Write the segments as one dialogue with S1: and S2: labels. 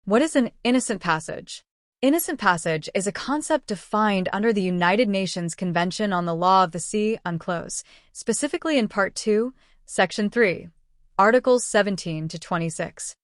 S1: What is an innocent passage? Innocent passage is a concept defined under the United Nations Convention on the Law of the Sea, UNCLOS, specifically in Part 2, Section 3, Articles 17 to 26.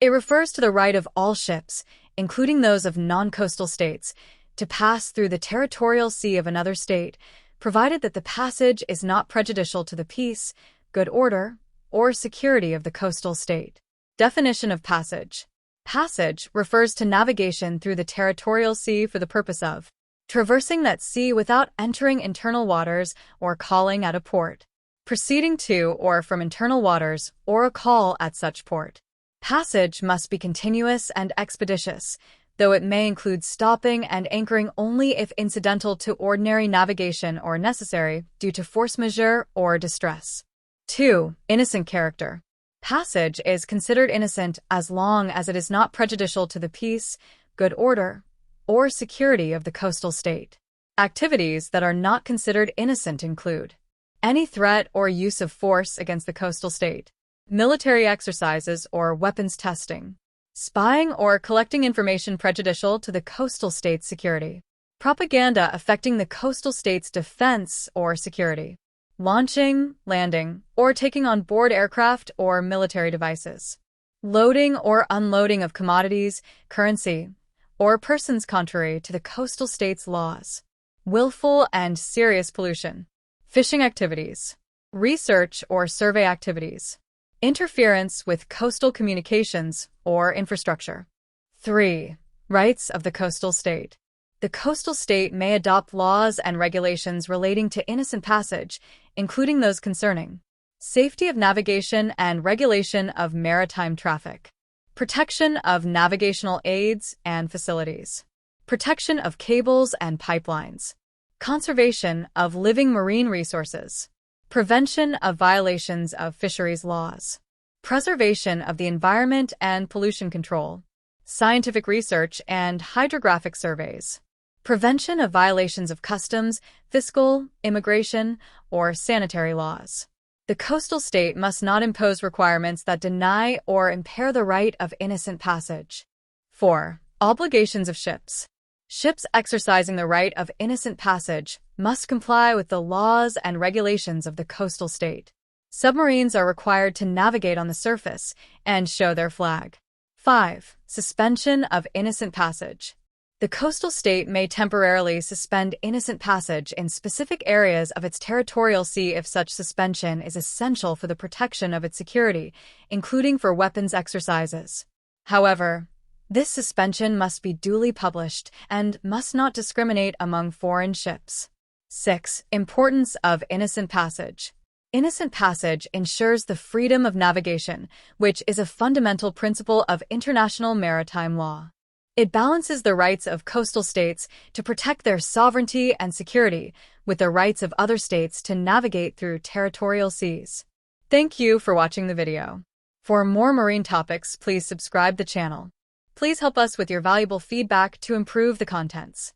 S1: It refers to the right of all ships, including those of non-coastal states, to pass through the territorial sea of another state, provided that the passage is not prejudicial to the peace, good order, or security of the coastal state. Definition of passage. Passage refers to navigation through the territorial sea for the purpose of traversing that sea without entering internal waters or calling at a port, proceeding to or from internal waters or a call at such port. Passage must be continuous and expeditious, though it may include stopping and anchoring only if incidental to ordinary navigation or necessary due to force majeure or distress. 2. Innocent character. Passage is considered innocent as long as it is not prejudicial to the peace, good order, or security of the coastal state. Activities that are not considered innocent include any threat or use of force against the coastal state, military exercises or weapons testing, spying or collecting information prejudicial to the coastal state's security, propaganda affecting the coastal state's defense or security, launching, landing, or taking on board aircraft or military devices, loading or unloading of commodities, currency, or persons contrary to the coastal state's laws, willful and serious pollution, fishing activities, research or survey activities, interference with coastal communications or infrastructure. 3. Rights of the coastal state. The coastal state may adopt laws and regulations relating to innocent passage, including those concerning safety of navigation and regulation of maritime traffic, protection of navigational aids and facilities, protection of cables and pipelines, conservation of living marine resources, prevention of violations of fisheries laws, preservation of the environment and pollution control, scientific research and hydrographic surveys, prevention of violations of customs, fiscal, immigration, or sanitary laws. The coastal state must not impose requirements that deny or impair the right of innocent passage. 4. Obligations of ships. Ships exercising the right of innocent passage must comply with the laws and regulations of the coastal state. Submarines are required to navigate on the surface and show their flag. 5. Suspension of innocent passage. The coastal state may temporarily suspend innocent passage in specific areas of its territorial sea if such suspension is essential for the protection of its security, including for weapons exercises. However, this suspension must be duly published and must not discriminate among foreign ships. 6. Importance of innocent passage. Innocent passage ensures the freedom of navigation, which is a fundamental principle of international maritime law. It balances the rights of coastal states to protect their sovereignty and security with the rights of other states to navigate through territorial seas. Thank you for watching the video. For more marine topics, please subscribe the channel. Please help us with your valuable feedback to improve the contents.